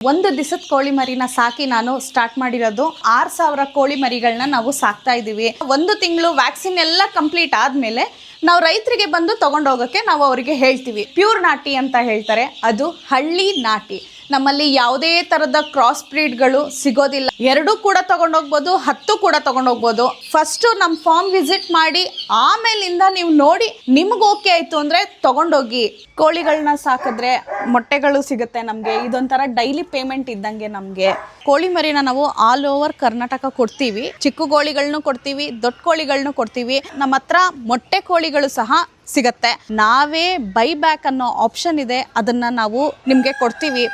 ಒಂದು ದಿವಸದ ಕೋಳಿ ಮರಿನ ಸಾಕಿ ನಾನು ಸ್ಟಾರ್ಟ್ ಮಾಡಿರೋದು 6,000 ಕೋಳಿ ಮರಿಗಳನ್ನ ನಾವು ಸಾಕ್ತಾ ಇದ್ದೀವಿ. ಒಂದು ತಿಂಗಳು ವ್ಯಾಕ್ಸಿನ್ ಎಲ್ಲ ಕಂಪ್ಲೀಟ್ ಆದಮೇಲೆ ನಾವು ರೈತರಿಗೆ ಬಂದು ತಗೊಂಡೋಗೋಕ್ಕೆ ನಾವು ಅವರಿಗೆ ಹೇಳ್ತೀವಿ. ಪ್ಯೂರ್ ನಾಟಿ ಅಂತ ಹೇಳ್ತಾರೆ, ಅದು ಹಳ್ಳಿ ನಾಟಿ. ನಮ್ಮಲ್ಲಿ ಯಾವುದೇ ಥರದ ಕ್ರಾಸ್ ಬ್ರೀಡ್ಗಳು ಸಿಗೋದಿಲ್ಲ. 2 ಕೂಡ ತೊಗೊಂಡೋಗ್ಬೋದು, 10 ಕೂಡ ತೊಗೊಂಡೋಗ್ಬೋದು. ಫಸ್ಟು ನಮ್ಮ ಫಾರ್ಮ್ ವಿಸಿಟ್ ಮಾಡಿ ಆಮೇಲಿಂದ ನೀವು ನೋಡಿ ನಿಮ್ಗೆ ಓಕೆ ಆಯಿತು ಅಂದರೆ ತೊಗೊಂಡೋಗಿ. ಕೋಳಿಗಳನ್ನ ಸಾಕಿದ್ರೆ ಮೊಟ್ಟೆಗಳು ಸಿಗುತ್ತೆ ನಮಗೆ. ಇದೊಂಥರ ಡೈಲಿ ಪೇಮೆಂಟ್ ಇದ್ದಂಗೆ ನಮಗೆ. ಕೋಳಿ ಮರಿನ ನಾವು ಆಲ್ ಓವರ್ ಕರ್ನಾಟಕ ಕೊಡ್ತೀವಿ. ಚಿಕ್ಕ ಕೋಳಿಗಳನ್ನೂ ಕೊಡ್ತೀವಿ, ದೊಡ್ಡ ಕೋಳಿಗಳನ್ನೂ ಕೊಡ್ತೀವಿ. ನಮ್ಮ ಹತ್ರ ಮೊಟ್ಟೆ ಕೋಳಿಗಳು ಸಹ ಸಿಗತ್ತೆ. ನಾವೇ ಬೈ ಬ್ಯಾಕ್ ಅನ್ನೋ ಆಪ್ಷನ್ ಇದೆ, ಅದನ್ನು ನಾವು ನಿಮಗೆ ಕೊಡ್ತೀವಿ.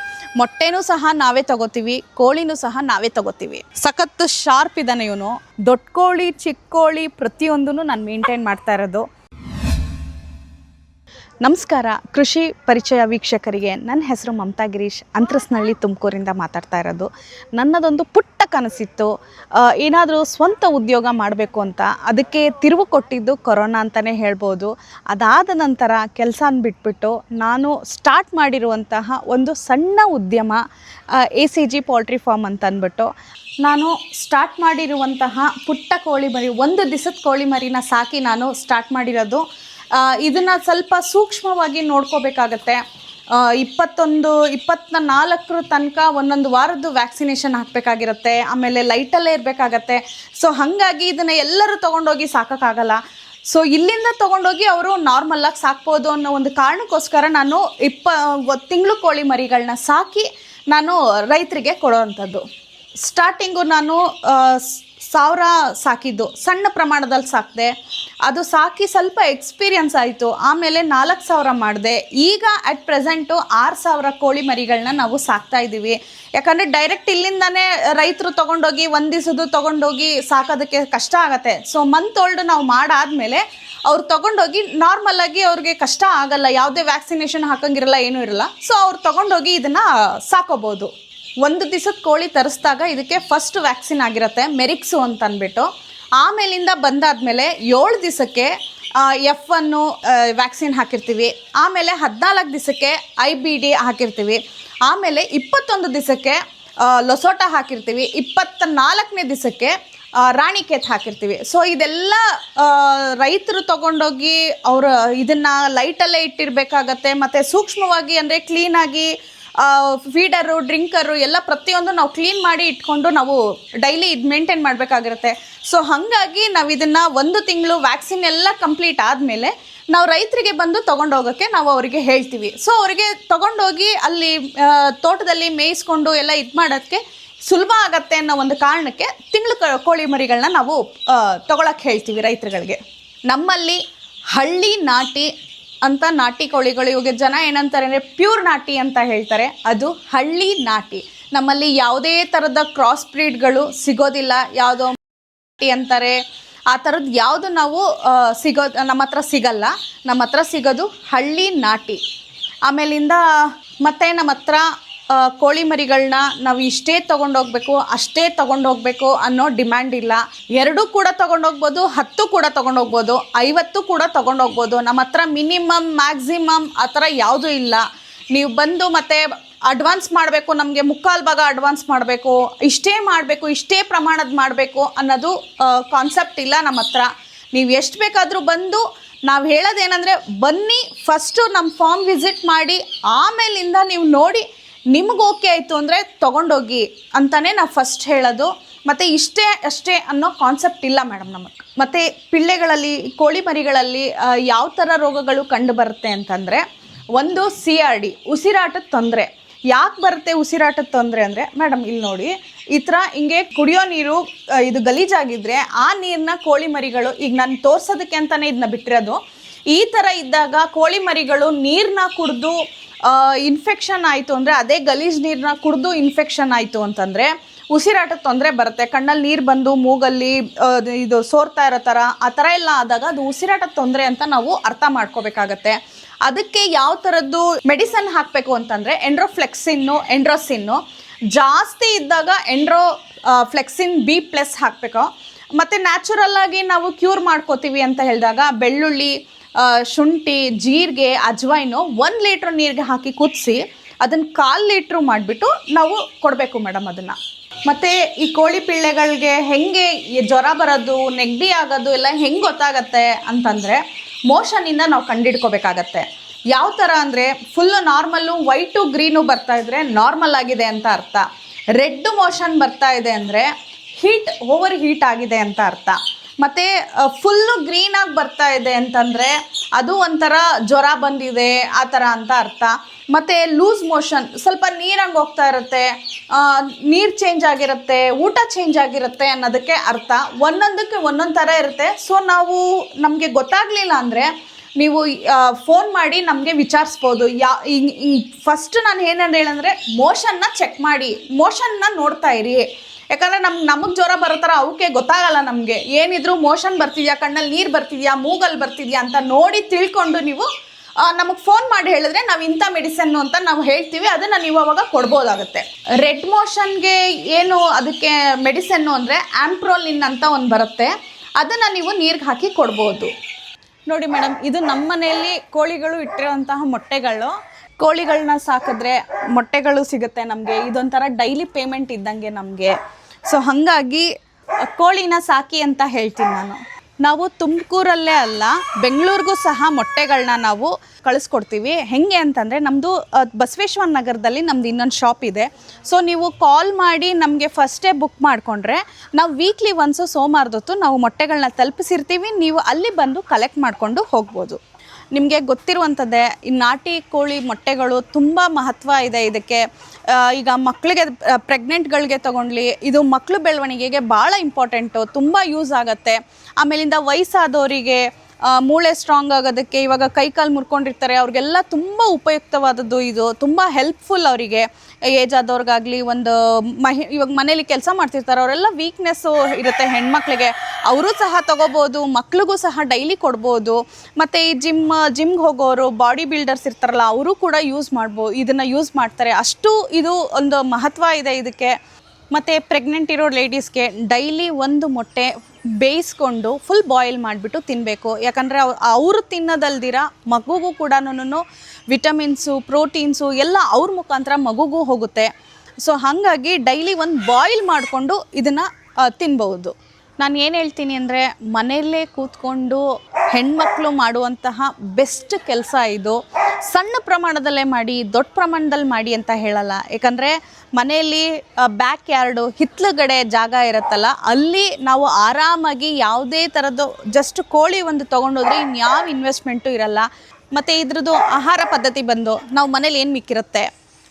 ಮೊಟ್ಟೆನೂ ಸಹ ನಾವೇ ತಗೋತೀವಿ, ಕೋಳಿನೂ ಸಹ ನಾವೇ ತಗೋತೀವಿ. ಸಖತ್ ಶಾರ್ಪ್ ಇದ್ದಾನೆ ಇವನು. ದೊಡ್ಡ ಕೋಳಿ, ಚಿಕ್ಕ ಕೋಳಿ ಪ್ರತಿಯೊಂದೂ ನಾನು ಮೇಂಟೈನ್ ಮಾಡ್ತಾ ಇರೋದು. ನಮಸ್ಕಾರ ಕೃಷಿ ಪರಿಚಯ ವೀಕ್ಷಕರಿಗೆ. ನನ್ನ ಹೆಸರು ಮಮತಾ ಗಿರೀಶ್, ಅಂತರಸ್ನಳ್ಳಿ, ತುಮಕೂರಿಂದ ಮಾತಾಡ್ತಾ ಇರೋದು. ನನ್ನದೊಂದು ಪುಟ್ಟ ಕನಸಿತ್ತು, ಏನಾದರೂ ಸ್ವಂತ ಉದ್ಯೋಗ ಮಾಡಬೇಕು ಅಂತ. ಅದಕ್ಕೆ ತಿರುವು ಕೊಟ್ಟಿದ್ದು ಕೊರೋನಾ ಅಂತಲೇ ಹೇಳ್ಬೋದು. ಅದಾದ ನಂತರ ಕೆಲಸನ ಬಿಟ್ಬಿಟ್ಟು ನಾನು ಸ್ಟಾರ್ಟ್ ಮಾಡಿರುವಂತಹ ಒಂದು ಸಣ್ಣ ಉದ್ಯಮ ACG ಪೋಲ್ಟ್ರಿ ಫಾರ್ಮ್ ಅಂತ ಅಂದ್ಬಿಟ್ಟು ನಾನು ಸ್ಟಾರ್ಟ್ ಮಾಡಿರುವಂತಹ ಪುಟ್ಟ ಕೋಳಿ ಮರಿ, ಒಂದು ದಿವಸದ ಕೋಳಿ ಮರಿನ ಸಾಕಿ ನಾನು ಸ್ಟಾರ್ಟ್ ಮಾಡಿರೋದು. ಇದನ್ನು ಸ್ವಲ್ಪ ಸೂಕ್ಷ್ಮವಾಗಿ ನೋಡ್ಕೋಬೇಕಾಗತ್ತೆ. 24 ತನಕ ಒಂದೊಂದು ವಾರದ್ದು ವ್ಯಾಕ್ಸಿನೇಷನ್ ಹಾಕಬೇಕಾಗಿರುತ್ತೆ. ಆಮೇಲೆ ಲೈಟಲ್ಲೇ ಇರಬೇಕಾಗತ್ತೆ. ಸೊ ಹಾಗಾಗಿ ಇದನ್ನು ಎಲ್ಲರೂ ತೊಗೊಂಡೋಗಿ ಸಾಕೋಕ್ಕಾಗಲ್ಲ. ಸೊ ಇಲ್ಲಿಂದ ತೊಗೊಂಡೋಗಿ ಅವರು ನಾರ್ಮಲಾಗಿ ಸಾಕ್ಬೋದು ಅನ್ನೋ ಒಂದು ಕಾರಣಕ್ಕೋಸ್ಕರ ನಾನು 20 ತಿಂಗಳು ಕೋಳಿ ಮರಿಗಳನ್ನ ಸಾಕಿ ನಾನು ರೈತರಿಗೆ ಕೊಡೋವಂಥದ್ದು. ಸ್ಟಾರ್ಟಿಂಗು ನಾನು 1000 ಸಾಕಿದ್ದು, ಸಣ್ಣ ಪ್ರಮಾಣದಲ್ಲಿ ಸಾಕಿದೆ. ಅದು ಸಾಕಿ ಸ್ವಲ್ಪ ಎಕ್ಸ್ಪೀರಿಯನ್ಸ್ ಆಯಿತು. ಆಮೇಲೆ 4000 ಮಾಡಿದೆ. ಈಗ ಅಟ್ ಪ್ರೆಸೆಂಟು 6,000 ಕೋಳಿ ಮರಿಗಳನ್ನ ನಾವು ಸಾಕ್ತಾ ಇದ್ದೀವಿ. ಯಾಕಂದರೆ ಡೈರೆಕ್ಟ್ ಇಲ್ಲಿಂದನೇ ರೈತರು ತೊಗೊಂಡೋಗಿ ಒಂದು ದಿವಸದ್ದು ತೊಗೊಂಡೋಗಿ ಸಾಕೋದಕ್ಕೆ ಕಷ್ಟ ಆಗುತ್ತೆ. ಸೊ ಮಂತ್ ಓಲ್ಡ್ ನಾವು ಮಾಡಾದಮೇಲೆ ಅವ್ರು ತೊಗೊಂಡೋಗಿ ನಾರ್ಮಲಾಗಿ ಅವ್ರಿಗೆ ಕಷ್ಟ ಆಗಲ್ಲ, ಯಾವುದೇ ವ್ಯಾಕ್ಸಿನೇಷನ್ ಹಾಕೋಂಗಿರಲ್ಲ, ಏನೂ ಇರಲ್ಲ. ಸೊ ಅವ್ರು ತೊಗೊಂಡೋಗಿ ಇದನ್ನು ಸಾಕೋಬೋದು. ಒಂದು ದಿವಸದ ಕೋಳಿ ತರಿಸಿದಾಗ ಇದಕ್ಕೆ ಫಸ್ಟ್ ವ್ಯಾಕ್ಸಿನ್ ಆಗಿರುತ್ತೆ, ಮೆರಿಕ್ಸು ಅಂತ ಅಂದ್ಬಿಟ್ಟು. ಆಮೇಲಿಂದ ಬಂದಾದಮೇಲೆ 7 ದಿವಸಕ್ಕೆ F1 ವ್ಯಾಕ್ಸಿನ್ ಹಾಕಿರ್ತೀವಿ. ಆಮೇಲೆ 14 ದಿವಸಕ್ಕೆ IBD ಹಾಕಿರ್ತೀವಿ. ಆಮೇಲೆ 21 ದಿವಸಕ್ಕೆ ಲೊಸೋಟ ಹಾಕಿರ್ತೀವಿ. 24ನೇ ದಿವಸಕ್ಕೆ ರಾಣಿಕೇತ್ ಹಾಕಿರ್ತೀವಿ. ಸೊ ಇದೆಲ್ಲ ರೈತರು ತೊಗೊಂಡೋಗಿ ಅವರು ಇದನ್ನು ಲೈಟಲ್ಲೇ ಇಟ್ಟಿರಬೇಕಾಗತ್ತೆ. ಮತ್ತು ಸೂಕ್ಷ್ಮವಾಗಿ ಅಂದರೆ ಕ್ಲೀನಾಗಿ ಫೀಡರು, ಡ್ರಿಂಕರು ಎಲ್ಲ ಪ್ರತಿಯೊಂದು ನಾವು ಕ್ಲೀನ್ ಮಾಡಿ ಇಟ್ಕೊಂಡು ನಾವು ಡೈಲಿ ಇದು ಮೇಂಟೈನ್ ಮಾಡಬೇಕಾಗಿರುತ್ತೆ. ಸೊ ಹಾಗಾಗಿ ನಾವು ಇದನ್ನು 1 ತಿಂಗಳು ವ್ಯಾಕ್ಸಿನ್ ಎಲ್ಲ ಕಂಪ್ಲೀಟ್ ಆದಮೇಲೆ ನಾವು ರೈತರಿಗೆ ಬಂದು ತೊಗೊಂಡೋಗೋಕ್ಕೆ ನಾವು ಅವರಿಗೆ ಹೇಳ್ತೀವಿ. ಸೊ ಅವರಿಗೆ ತೊಗೊಂಡೋಗಿ ಅಲ್ಲಿ ತೋಟದಲ್ಲಿ ಮೇಯಿಸ್ಕೊಂಡು ಎಲ್ಲ ಇದು ಮಾಡೋಕ್ಕೆ ಸುಲಭ ಆಗತ್ತೆ ಅನ್ನೋ ಒಂದು ಕಾರಣಕ್ಕೆ ತಿಂಗಳು ಕೋಳಿ ಮರಿಗಳನ್ನ ನಾವು ತೊಗೊಳಕ್ಕೆ ಹೇಳ್ತೀವಿ ರೈತರುಗಳಿಗೆ. ನಮ್ಮಲ್ಲಿ ಹಳ್ಳಿ ನಾಟಿ ಅಂತ ನಾಟಿ ಕೋಳಿಗಳು, ಇವಾಗ ಜನ ಏನಂತಾರೆ ಅಂದರೆ ಪ್ಯೂರ್ ನಾಟಿ ಅಂತ ಹೇಳ್ತಾರೆ, ಅದು ಹಳ್ಳಿ ನಾಟಿ. ನಮ್ಮಲ್ಲಿ ಯಾವುದೇ ಥರದ ಕ್ರಾಸ್ ಬ್ರೀಡ್ಗಳು ಸಿಗೋದಿಲ್ಲ. ಯಾವುದೋ ನಾಟಿ ಅಂತಾರೆ, ಆ ಥರದ್ದು ಯಾವುದು ನಾವು ನಮ್ಮ ಹತ್ರ ಸಿಗಲ್ಲ. ನಮ್ಮ ಹತ್ರ ಸಿಗೋದು ಹಳ್ಳಿ ನಾಟಿ. ಆಮೇಲಿಂದ ಮತ್ತು ನಮ್ಮ ಹತ್ರ ಕೋಳಿ ಮರಿಗಳನ್ನ ನಾವು ಇಷ್ಟೇ ತೊಗೊಂಡೋಗ್ಬೇಕು, ಅಷ್ಟೇ ತೊಗೊಂಡೋಗ್ಬೇಕು ಅನ್ನೋ ಡಿಮ್ಯಾಂಡ್ ಇಲ್ಲ. 2 ಕೂಡ ತೊಗೊಂಡೋಗ್ಬೋದು, 10 ಕೂಡ ತೊಗೊಂಡೋಗ್ಬೋದು, 50 ಕೂಡ ತೊಗೊಂಡೋಗ್ಬೋದು. ನಮ್ಮ ಹತ್ರ ಮಿನಿಮಮ್ ಮ್ಯಾಕ್ಸಿಮಮ್ ಆ ಥರ ಯಾವುದೂ ಇಲ್ಲ. ನೀವು ಬಂದು ಮತ್ತು ಅಡ್ವಾನ್ಸ್ ಮಾಡಬೇಕು, ನಮಗೆ 3/4 ಭಾಗ ಅಡ್ವಾನ್ಸ್ ಮಾಡಬೇಕು, ಇಷ್ಟೇ ಮಾಡಬೇಕು, ಇಷ್ಟೇ ಪ್ರಮಾಣದ ಮಾಡಬೇಕು ಅನ್ನೋದು ಕಾನ್ಸೆಪ್ಟ್ ಇಲ್ಲ ನಮ್ಮ ಹತ್ರ. ನೀವು ಎಷ್ಟು ಬೇಕಾದರೂ ಬಂದು, ನಾವು ಹೇಳೋದೇನೆಂದರೆ ಬನ್ನಿ, ಫಸ್ಟು ನಮ್ಮ ಫಾರ್ಮ್ ವಿಸಿಟ್ ಮಾಡಿ ಆಮೇಲಿಂದ ನೀವು ನೋಡಿ ನಿಮ್ಗೆ ಓಕೆ ಆಯಿತು ಅಂದರೆ ತೊಗೊಂಡೋಗಿ ಅಂತಲೇ ನಾವು ಫಸ್ಟ್ ಹೇಳೋದು. ಮತ್ತು ಇಷ್ಟೇ ಅಷ್ಟೇ ಅನ್ನೋ ಕಾನ್ಸೆಪ್ಟ್ ಇಲ್ಲ ಮೇಡಮ್ ನಮಗೆ. ಮತ್ತು ಪಿಳ್ಳೆಗಳಲ್ಲಿ, ಕೋಳಿ ಮರಿಗಳಲ್ಲಿ ಯಾವ ಥರ ರೋಗಗಳು ಕಂಡು ಬರುತ್ತೆ ಅಂತಂದರೆ, ಒಂದು CRD, ಉಸಿರಾಟದ ತೊಂದರೆ. ಯಾಕೆ ಬರುತ್ತೆ ಉಸಿರಾಟದ ತೊಂದರೆ ಅಂದರೆ, ಮೇಡಮ್ ಇಲ್ಲಿ ನೋಡಿ, ಈ ಥರ ಹಿಂಗೆ ಕುಡಿಯೋ ನೀರು ಇದು ಗಲೀಜಾಗಿದ್ದರೆ ಆ ನೀರನ್ನ ಕೋಳಿ ಮರಿಗಳು, ಈಗ ನಾನು ತೋರಿಸೋದಕ್ಕೆ ಅಂತಲೇ ಇದನ್ನ ಬಿಟ್ಟಿರೋದು, ಈ ಥರ ಇದ್ದಾಗ ಕೋಳಿ ಮರಿಗಳು ನೀರನ್ನ ಕುಡಿದು ಇನ್ಫೆಕ್ಷನ್ ಆಯಿತು ಅಂದರೆ, ಅದೇ ಗಲೀಜು ನೀರನ್ನ ಕುಡಿದು ಇನ್ಫೆಕ್ಷನ್ ಆಯಿತು ಅಂತಂದರೆ ಉಸಿರಾಟದ ತೊಂದರೆ ಬರುತ್ತೆ. ಕಣ್ಣಲ್ಲಿ ನೀರು ಬಂದು ಮೂಗಲ್ಲಿ ಇದು ಸೋರ್ತಾ ಇರೋ ಥರ, ಆ ಥರ ಎಲ್ಲ ಆದಾಗ ಅದು ಉಸಿರಾಟದ ತೊಂದರೆ ಅಂತ ನಾವು ಅರ್ಥ ಮಾಡ್ಕೋಬೇಕಾಗತ್ತೆ. ಅದಕ್ಕೆ ಯಾವ ಥರದ್ದು ಮೆಡಿಸನ್ ಹಾಕಬೇಕು ಅಂತಂದರೆ, ಎಂಡ್ರೋಸಿನ್ನು ಜಾಸ್ತಿ ಇದ್ದಾಗ ಫ್ಲೆಕ್ಸಿನ್ B+ ಹಾಕಬೇಕು. ಮತ್ತು ನ್ಯಾಚುರಲ್ಲಾಗಿ ನಾವು ಕ್ಯೂರ್ ಮಾಡ್ಕೋತೀವಿ ಅಂತ ಹೇಳಿದಾಗ ಬೆಳ್ಳುಳ್ಳಿ, ಶುಂಠಿ, ಜೀರಿಗೆ, ಅಜ್ವೈನು 1 ಲೀಟ್ರ್ ನೀರಿಗೆ ಹಾಕಿ ಕುದಿಸಿ ಅದನ್ನು 1/4 ಲೀಟ್ರು ಮಾಡಿಬಿಟ್ಟು ನಾವು ಕೊಡಬೇಕು ಮೇಡಮ್ ಅದನ್ನು. ಮತ್ತು ಈ ಕೋಳಿ ಪಿಳ್ಳೆಗಳಿಗೆ ಹೆಂಗೆ ಜ್ವರ ಬರೋದು, ನೆಗಡಿ ಆಗೋದು ಎಲ್ಲ ಹೆಂಗೆ ಗೊತ್ತಾಗತ್ತೆ ಅಂತಂದರೆ ಮೋಷನಿಂದ ನಾವು ಕಂಡಿಡ್ಕೋಬೇಕಾಗತ್ತೆ. ಯಾವ ಥರ ಅಂದರೆ ಫುಲ್ಲು ನಾರ್ಮಲ್ಲು ವೈಟು ಗ್ರೀನು ಬರ್ತಾಯಿದ್ರೆ ನಾರ್ಮಲ್ ಆಗಿದೆ ಅಂತ ಅರ್ಥ. ರೆಡ್ ಮೋಷನ್ ಬರ್ತಾ ಇದೆ ಅಂದರೆ ಓವರ್ ಹೀಟ್ ಆಗಿದೆ ಅಂತ ಅರ್ಥ. ಮತ್ತು ಫುಲ್ಲು ಗ್ರೀನಾಗಿ ಬರ್ತಾ ಇದೆ ಅಂತಂದರೆ ಅದು ಒಂಥರ ಜ್ವರ ಬಂದಿದೆ ಆ ಥರ ಅಂತ ಅರ್ಥ. ಮತ್ತು ಲೂಸ್ ಮೋಷನ್ ಸ್ವಲ್ಪ ನೀರಂಗೆ ಹೋಗ್ತಾ ಇರುತ್ತೆ, ನೀರು ಚೇಂಜ್ ಆಗಿರುತ್ತೆ, ಊಟ ಚೇಂಜ್ ಆಗಿರುತ್ತೆ ಅನ್ನೋದಕ್ಕೆ ಅರ್ಥ. ಒಂದೊಂದಕ್ಕೆ ಒಂದೊಂದು ಥರ ಇರುತ್ತೆ. ಸೊ ನಮಗೆ ಗೊತ್ತಾಗಲಿಲ್ಲ ಅಂದರೆ ನೀವು ಫೋನ್ ಮಾಡಿ ನಮಗೆ ವಿಚಾರಿಸ್ಬೋದು. ಫಸ್ಟ್ ನಾನು ಏನಂತ ಹೇಳಂದರೆ ಮೋಷನ್ನ ಚೆಕ್ ಮಾಡಿ, ಮೋಷನ್ನ ನೋಡ್ತಾ ಇರಿ. ಯಾಕಂದರೆ ನಮಗೆ ಜ್ವರ ಬರೋ ಥರ ಅವಕ್ಕೆ ಗೊತ್ತಾಗಲ್ಲ. ನಮಗೆ ಏನಿದ್ರು ಮೋಷನ್ ಬರ್ತಿದೆಯಾ, ಕಣ್ಣಲ್ಲಿ ನೀರು ಬರ್ತಿದೆಯಾ, ಮೂಗಲ್ಲಿ ಬರ್ತಿದೆಯಾ ಅಂತ ನೋಡಿ ತಿಳ್ಕೊಂಡು ನೀವು ನಮಗೆ ಫೋನ್ ಮಾಡಿ ಹೇಳಿದ್ರೆ ನಾವು ಇಂಥ ಮೆಡಿಸನ್ನು ಅಂತ ನಾವು ಹೇಳ್ತೀವಿ, ಅದನ್ನು ನೀವು ಅವಾಗ ಕೊಡ್ಬೋದಾಗುತ್ತೆ. ರೆಡ್ ಮೋಷನ್ಗೆ ಏನು ಅದಕ್ಕೆ ಮೆಡಿಸನ್ನು ಅಂದರೆ ಆಂಪ್ರೋಲಿನ್ ಅಂತ ಒಂದು ಬರುತ್ತೆ, ಅದನ್ನು ನೀವು ನೀರಿಗೆ ಹಾಕಿ ಕೊಡ್ಬೋದು. ನೋಡಿ ಮೇಡಮ್, ಇದು ನಮ್ಮ ಮನೆಯಲ್ಲಿ ಕೋಳಿಗಳು ಇಟ್ಟಿರೋಂತಹ ಮೊಟ್ಟೆಗಳು. ಕೋಳಿಗಳನ್ನ ಸಾಕಿದ್ರೆ ಮೊಟ್ಟೆಗಳು ಸಿಗುತ್ತೆ ನಮಗೆ. ಇದೊಂಥರ ಡೈಲಿ ಪೇಮೆಂಟ್ ಇದ್ದಂಗೆ ನಮಗೆ. ಸೊ ಹಾಗಾಗಿ ಕೋಳಿನ ಸಾಕಿ ಅಂತ ಹೇಳ್ತೀನಿ ನಾನು. ನಾವು ತುಮಕೂರಲ್ಲೇ ಅಲ್ಲ, ಬೆಂಗಳೂರಿಗೂ ಸಹ ಮೊಟ್ಟೆಗಳನ್ನ ನಾವು ಕಳಿಸ್ಕೊಡ್ತೀವಿ. ಹೇಗೆ ಅಂತಂದರೆ ನಮ್ಮದು ಬಸವೇಶ್ವರ ನಗರದಲ್ಲಿ ನಮ್ಮದು ಇನ್ನೊಂದು ಶಾಪ್ ಇದೆ. ಸೊ ನೀವು ಕಾಲ್ ಮಾಡಿ ನಮಗೆ ಫಸ್ಟೇ ಬುಕ್ ಮಾಡಿಕೊಂಡ್ರೆ ನಾವು ವೀಕ್ಲಿ ಒನ್ಸು ಸೋಮವಾರದೊತ್ತು ನಾವು ಮೊಟ್ಟೆಗಳನ್ನ ತಲುಪಿಸಿರ್ತೀವಿ. ನೀವು ಅಲ್ಲಿ ಬಂದು ಕಲೆಕ್ಟ್ ಮಾಡಿಕೊಂಡು ಹೋಗ್ಬೋದು. ನಿಮಗೆ ಗೊತ್ತಿರುವಂಥದ್ದೇ, ಈ ನಾಟಿ ಕೋಳಿ ಮೊಟ್ಟೆಗಳು ತುಂಬ ಮಹತ್ವ ಇದೆ ಇದಕ್ಕೆ. ಈಗ ಮಕ್ಕಳಿಗೆ ಪ್ರೆಗ್ನೆಂಟ್ಗಳಿಗೆ ತೊಗೊಂಡ್ಲಿ, ಇದು ಮಕ್ಕಳು ಬೆಳವಣಿಗೆಗೆ ಭಾಳ ಇಂಪಾರ್ಟೆಂಟು, ತುಂಬ ಯೂಸ್ ಆಗುತ್ತೆ. ಆಮೇಲಿಂದ ವಯಸ್ಸಾದವರಿಗೆ ಮೂಳೆ ಸ್ಟ್ರಾಂಗ್ ಆಗೋದಕ್ಕೆ, ಇವಾಗ ಕೈಕಾಲು ಮುರ್ಕೊಂಡಿರ್ತಾರೆ ಅವ್ರಿಗೆಲ್ಲ ತುಂಬ ಉಪಯುಕ್ತವಾದದ್ದು ಇದು. ತುಂಬ ಹೆಲ್ಪ್ಫುಲ್ ಅವರಿಗೆ, ಏಜ್ ಆದವ್ರಿಗಾಗಲಿ, ಇವಾಗ ಮನೇಲಿ ಕೆಲಸ ಮಾಡ್ತಿರ್ತಾರೆ ಅವರೆಲ್ಲ ವೀಕ್ನೆಸ್ಸು ಇರುತ್ತೆ ಹೆಣ್ಮಕ್ಳಿಗೆ, ಅವರು ಸಹ ತೊಗೋಬೋದು. ಮಕ್ಳಿಗೂ ಸಹ ಡೈಲಿ ಕೊಡ್ಬೋದು. ಮತ್ತು ಈ ಜಿಮ್ಗೆ ಹೋಗೋರು, ಬಾಡಿ ಬಿಲ್ಡರ್ಸ್ ಇರ್ತಾರಲ್ಲ, ಅವರು ಕೂಡ ಇದನ್ನು ಯೂಸ್ ಮಾಡ್ತಾರೆ. ಅಷ್ಟು ಇದು ಒಂದು ಮಹತ್ವ ಇದೆ ಇದಕ್ಕೆ. ಮತ್ತು ಪ್ರೆಗ್ನೆಂಟ್ ಇರೋ ಲೇಡೀಸ್ಗೆ ಡೈಲಿ ಒಂದು ಮೊಟ್ಟೆ ಬೇಯಿಸ್ಕೊಂಡು ಫುಲ್ ಬಾಯ್ಲ್ ಮಾಡಿಬಿಟ್ಟು ತಿನ್ನಬೇಕು. ಯಾಕಂದರೆ ಅವರು ತಿನ್ನೋದಲ್ದಿರ ಮಗುಗೂ ಕೂಡ ವಿಟಮಿನ್ಸು, ಪ್ರೋಟೀನ್ಸು ಎಲ್ಲ ಅವ್ರ ಮುಖಾಂತರ ಮಗುಗೂ ಹೋಗುತ್ತೆ. ಸೊ ಹಾಗಾಗಿ ಡೈಲಿ ಒಂದು ಬಾಯ್ಲ್ ಮಾಡಿಕೊಂಡು ಇದನ್ನು ತಿನ್ಬಹುದು. ನಾನು ಏನು ಹೇಳ್ತೀನಿ ಅಂದರೆ, ಮನೆಯಲ್ಲೇ ಕೂತ್ಕೊಂಡು ಹೆಣ್ಮಕ್ಳು ಮಾಡುವಂತಹ ಬೆಸ್ಟ್ ಕೆಲಸ ಇದು. ಸಣ್ಣ ಪ್ರಮಾಣದಲ್ಲೇ ಮಾಡಿ, ದೊಡ್ಡ ಪ್ರಮಾಣದಲ್ಲಿ ಮಾಡಿ ಅಂತ ಹೇಳಲ್ಲ. ಯಾಕಂದರೆ ಮನೆಯಲ್ಲಿ ಬ್ಯಾಕ್ ಯಾರ್ಡು ಹಿತ್ತಲುಗಡೆ ಜಾಗ ಇರುತ್ತಲ್ಲ, ಅಲ್ಲಿ ನಾವು ಆರಾಮಾಗಿ ಯಾವುದೇ ಥರದ್ದು ಜಸ್ಟ್ ಕೋಳಿ ಒಂದು ತೊಗೊಂಡೋದ್ರೆ ಇನ್ಯಾವ ಇನ್ವೆಸ್ಟ್ಮೆಂಟು ಇರಲ್ಲ. ಮತ್ತು ಇದ್ರದ್ದು ಆಹಾರ ಪದ್ಧತಿ ಬಂದು ನಾವು ಮನೇಲಿ ಏನು ಮಿಕ್ಕಿರುತ್ತೆ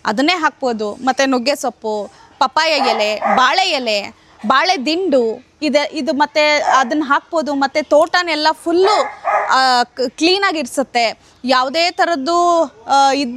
ಅದನ್ನೇ ಹಾಕ್ಬೋದು. ಮತ್ತು ನುಗ್ಗೆ ಸೊಪ್ಪು, ಪಪ್ಪಾಯ ಎಲೆ, ಬಾಳೆ ಎಲೆ, ಬಾಳೆ ದಿಂಡು ಇದು ಮತ್ತು ಅದನ್ನು ಹಾಕ್ಬೋದು. ಮತ್ತು ತೋಟನೆಲ್ಲ ಫುಲ್ಲು ಕ್ಲೀನಾಗಿರಿಸುತ್ತೆ, ಯಾವುದೇ ಥರದ್ದು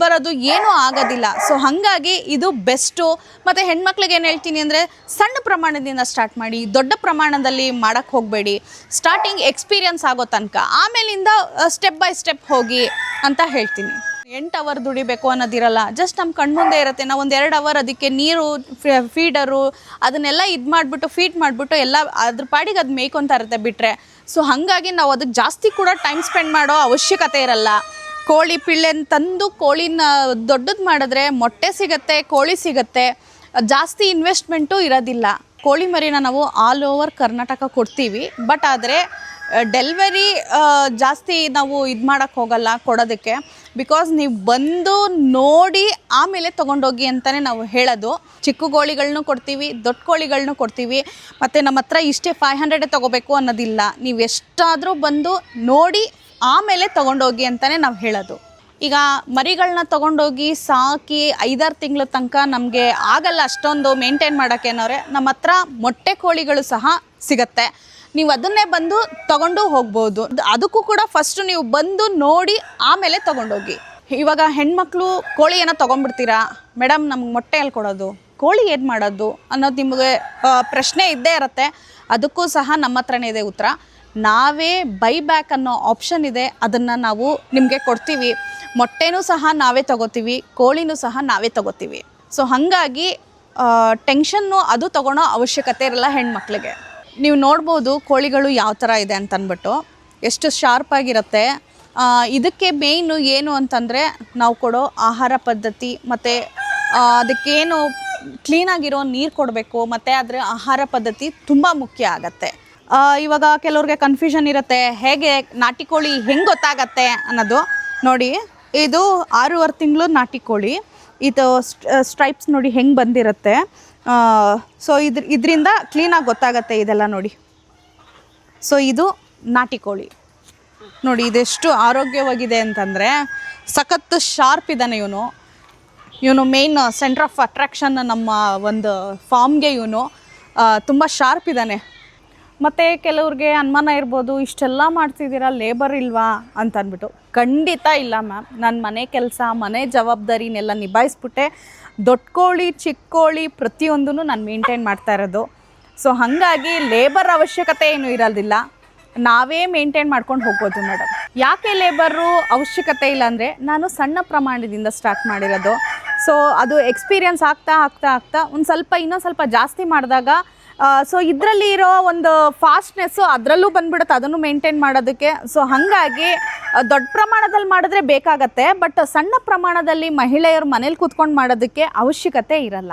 ಬರೋದು ಏನೂ ಆಗೋದಿಲ್ಲ. ಸೊ ಹಾಗಾಗಿ ಇದು ಬೆಸ್ಟು. ಮತ್ತು ಹೆಣ್ಮಕ್ಳಿಗೆ ಏನು ಹೇಳ್ತೀನಿ ಅಂದರೆ, ಸಣ್ಣ ಪ್ರಮಾಣದಿಂದ ಸ್ಟಾರ್ಟ್ ಮಾಡಿ, ದೊಡ್ಡ ಪ್ರಮಾಣದಲ್ಲಿ ಮಾಡೋಕ್ಕೆ ಹೋಗಬೇಡಿ. ಸ್ಟಾರ್ಟಿಂಗ್ ಎಕ್ಸ್ಪೀರಿಯನ್ಸ್ ಆಗೋ ತನಕ, ಆಮೇಲಿಂದ ಸ್ಟೆಪ್ ಬೈ ಸ್ಟೆಪ್ ಹೋಗಿ ಅಂತ ಹೇಳ್ತೀನಿ. 8 ಅವರ್ ದುಡಿಬೇಕು ಅನ್ನೋದಿರಲ್ಲ. ಜಸ್ಟ್ ನಮ್ಮ ಕಣ್ಮುಂದೆ ಇರುತ್ತೆ. ನಾವು ಒಂದು 2 ಅವರ್ ಅದಕ್ಕೆ ನೀರು, ಫೀಡರು ಅದನ್ನೆಲ್ಲ ಫೀಡ್ ಮಾಡಿಬಿಟ್ಟು ಎಲ್ಲ ಅದ್ರ ಪಾಡಿಗೆ ಅದು ಮೇಯ್ಕೊತಾ ಇರುತ್ತೆ ಬಿಟ್ಟರೆ. ಸೊ ಹಾಗಾಗಿ ನಾವು ಅದಕ್ಕೆ ಜಾಸ್ತಿ ಕೂಡ ಟೈಮ್ ಸ್ಪೆಂಡ್ ಮಾಡೋ ಅವಶ್ಯಕತೆ ಇರಲ್ಲ. ಕೋಳಿ ಪಿಳ್ಳೆನ ತಂದು ಕೋಳಿನ ದೊಡ್ಡದು ಮಾಡಿದ್ರೆ ಮೊಟ್ಟೆ ಸಿಗುತ್ತೆ, ಕೋಳಿ ಸಿಗುತ್ತೆ, ಜಾಸ್ತಿ ಇನ್ವೆಸ್ಟ್ಮೆಂಟು ಇರೋದಿಲ್ಲ. ಕೋಳಿ ಮರಿನ ನಾವು ಆಲ್ ಓವರ್ ಕರ್ನಾಟಕ ಕೊಡ್ತೀವಿ. ಬಟ್ ಆದರೆ ಡೆಲಿವರಿ ಜಾಸ್ತಿ ನಾವು ಮಾಡೋಕ್ಕೆ ಹೋಗಲ್ಲ ಕೊಡೋದಕ್ಕೆ. ಬಿಕಾಸ್ ನೀವು ಬಂದು ನೋಡಿ ಆಮೇಲೆ ತೊಗೊಂಡೋಗಿ ಅಂತಲೇ ನಾವು ಹೇಳೋದು. ಚಿಕ್ಕ ಕೋಳಿಗಳನ್ನೂ ಕೊಡ್ತೀವಿ, ದೊಡ್ಡ ಕೋಳಿಗಳನ್ನೂ ಕೊಡ್ತೀವಿ. ಮತ್ತು ನಮ್ಮ ಹತ್ರ ಇಷ್ಟೇ 500 ತೊಗೋಬೇಕು ಅನ್ನೋದಿಲ್ಲ. ನೀವು ಎಷ್ಟಾದರೂ ಬಂದು ನೋಡಿ ಆಮೇಲೆ ತೊಗೊಂಡೋಗಿ ಅಂತಲೇ ನಾವು ಹೇಳೋದು. ಈಗ ಮರಿಗಳನ್ನ ತೊಗೊಂಡೋಗಿ ಸಾಕಿ 5-6 ತಿಂಗಳ ತನಕ ನಮಗೆ ಆಗಲ್ಲ ಅಷ್ಟೊಂದು ಮೇಂಟೈನ್ ಮಾಡೋಕ್ಕೇನವ್ರೆ. ನಮ್ಮ ಹತ್ರ ಮೊಟ್ಟೆ ಕೋಳಿಗಳು ಸಹ ಸಿಗುತ್ತೆ. ನೀವು ಅದನ್ನೇ ಬಂದು ತೊಗೊಂಡು ಹೋಗ್ಬೋದು. ಅದಕ್ಕೂ ಕೂಡ ಫಸ್ಟು ನೀವು ಬಂದು ನೋಡಿ ಆಮೇಲೆ ತೊಗೊಂಡೋಗಿ. ಇವಾಗ ಹೆಣ್ಮಕ್ಳು ಕೋಳಿ ಏನೋ ತೊಗೊಂಡ್ಬಿಡ್ತೀರಾ ಮೇಡಮ್, ನಮ್ಗೆ ಮೊಟ್ಟೆ ಎಲ್ಲಿ ಕೊಡೋದು, ಕೋಳಿ ಏನು ಮಾಡೋದು ಅನ್ನೋದು ನಿಮಗೆ ಪ್ರಶ್ನೆ ಇದ್ದೇ ಇರುತ್ತೆ. ಅದಕ್ಕೂ ಸಹ ನಮ್ಮ ಹತ್ರನೇ ಇದೆ ಉತ್ತರ. ನಾವೇ ಬೈಬ್ಯಾಕ್ ಅನ್ನೋ ಆಪ್ಷನ್ ಇದೆ, ಅದನ್ನು ನಾವು ನಿಮಗೆ ಕೊಡ್ತೀವಿ. ಮೊಟ್ಟೆನೂ ಸಹ ನಾವೇ ತೊಗೋತೀವಿ, ಕೋಳಿನೂ ಸಹ ನಾವೇ ತೊಗೋತೀವಿ. ಸೊ ಹಾಗಾಗಿ ಟೆನ್ಷನ್ನು ಅದು ತೊಗೊಳೋ ಅವಶ್ಯಕತೆ ಇರಲ್ಲ ಹೆಣ್ಮಕ್ಳಿಗೆ. ನೀವು ನೋಡ್ಬೋದು ಕೋಳಿಗಳು ಯಾವ ಥರ ಇದೆ ಅಂತಂದ್ಬಿಟ್ಟು, ಎಷ್ಟು ಶಾರ್ಪಾಗಿರುತ್ತೆ. ಇದಕ್ಕೆ ಮೇಯ್ನು ಏನು ಅಂತಂದರೆ ನಾವು ಕೊಡೋ ಆಹಾರ ಪದ್ಧತಿ ಮತ್ತು ಅದಕ್ಕೇನು ಕ್ಲೀನಾಗಿರೋ ನೀರು ಕೊಡಬೇಕು, ಮತ್ತು ಅದರ ಆಹಾರ ಪದ್ಧತಿ ತುಂಬ ಮುಖ್ಯ ಆಗತ್ತೆ. ಇವಾಗ ಕೆಲವ್ರಿಗೆ ಕನ್ಫ್ಯೂಷನ್ ಇರುತ್ತೆ, ಹೇಗೆ ನಾಟಿ ಕೋಳಿ ಹೆಂಗೆ ಗೊತ್ತಾಗತ್ತೆ ಅನ್ನೋದು. ನೋಡಿ, ಇದು 6.5 ತಿಂಗಳು ನಾಟಿ ಕೋಳಿ. ಇದು ಸ್ಟ್ರೈಪ್ಸ್ ನೋಡಿ ಹೆಂಗೆ ಬಂದಿರುತ್ತೆ. ಸೊ ಇದರಿಂದ ಕ್ಲೀನಾಗಿ ಗೊತ್ತಾಗತ್ತೆ ಇದೆಲ್ಲ ನೋಡಿ. ಸೊ ಇದು ನಾಟಿ ಕೋಳಿ ನೋಡಿ, ಇದೆಷ್ಟು ಆರೋಗ್ಯವಾಗಿದೆ ಅಂತಂದರೆ ಸಖತ್ತು ಶಾರ್ಪ್ ಇದ್ದಾನೆ ಇವನು ಮೇಯ್ನ್ ಸೆಂಟ್ರ್ ಆಫ್ ಅಟ್ರಾಕ್ಷನ್ ನಮ್ಮ ಒಂದು ಫಾರ್ಮ್ಗೆ. ಇವನು ತುಂಬ ಶಾರ್ಪ್ ಇದ್ದಾನೆ. ಮತ್ತು ಕೆಲವ್ರಿಗೆ ಅನುಮಾನ ಇರ್ಬೋದು, ಇಷ್ಟೆಲ್ಲ ಮಾಡ್ತಿದ್ದೀರಾ, ಲೇಬರ್ ಇಲ್ವಾ ಅಂತ ಅಂದ್ಬಿಟ್ಟು. ಖಂಡಿತ ಇಲ್ಲ ಮ್ಯಾಮ್. ನನ್ನ ಮನೆ ಕೆಲಸ, ಮನೆ ಜವಾಬ್ದಾರಿನೆಲ್ಲ ನಿಭಾಯಿಸ್ಬಿಟ್ಟೆ ದೊಡ್ಡ ಕೋಳಿ ಚಿಕ್ಕ ಕೋಳಿ ಪ್ರತಿಯೊಂದೂ ನಾನು ಮೇಂಟೈನ್ ಮಾಡ್ತಾ ಇರೋದು. ಸೊ ಹಾಗಾಗಿ ಲೇಬರ್ ಅವಶ್ಯಕತೆ ಏನೂ ಇರೋದಿಲ್ಲ, ನಾವೇ ಮೇಂಟೈನ್ ಮಾಡ್ಕೊಂಡು ಹೋಗ್ಬೋದು ಮೇಡಮ್. ಯಾಕೆ ಲೇಬರು ಅವಶ್ಯಕತೆ ಇಲ್ಲ ಅಂದರೆ, ನಾನು ಸಣ್ಣ ಪ್ರಮಾಣದಿಂದ ಸ್ಟಾರ್ಟ್ ಮಾಡಿರೋದು. ಸೊ ಅದು ಎಕ್ಸ್ಪೀರಿಯನ್ಸ್ ಆಗ್ತಾ ಇನ್ನೊಂದು ಸ್ವಲ್ಪ ಜಾಸ್ತಿ ಮಾಡಿದಾಗ ಸೊ ಇದರಲ್ಲಿ ಇರೋ ಒಂದು ಫಾಸ್ಟ್ನೆಸ್ಸು ಅದರಲ್ಲೂ ಬಂದ್ಬಿಡುತ್ತೆ, ಅದನ್ನು ಮೇಂಟೈನ್ ಮಾಡೋದಕ್ಕೆ. ಸೊ ಹಾಗಾಗಿ ದೊಡ್ಡ ಪ್ರಮಾಣದಲ್ಲಿ ಮಾಡಿದ್ರೆ ಬೇಕಾಗತ್ತೆ, ಬಟ್ ಸಣ್ಣ ಪ್ರಮಾಣದಲ್ಲಿ ಮಹಿಳೆಯರು ಮನೇಲಿ ಕೂತ್ಕೊಂಡು ಮಾಡೋದಕ್ಕೆ ಅವಶ್ಯಕತೆ ಇರಲ್ಲ.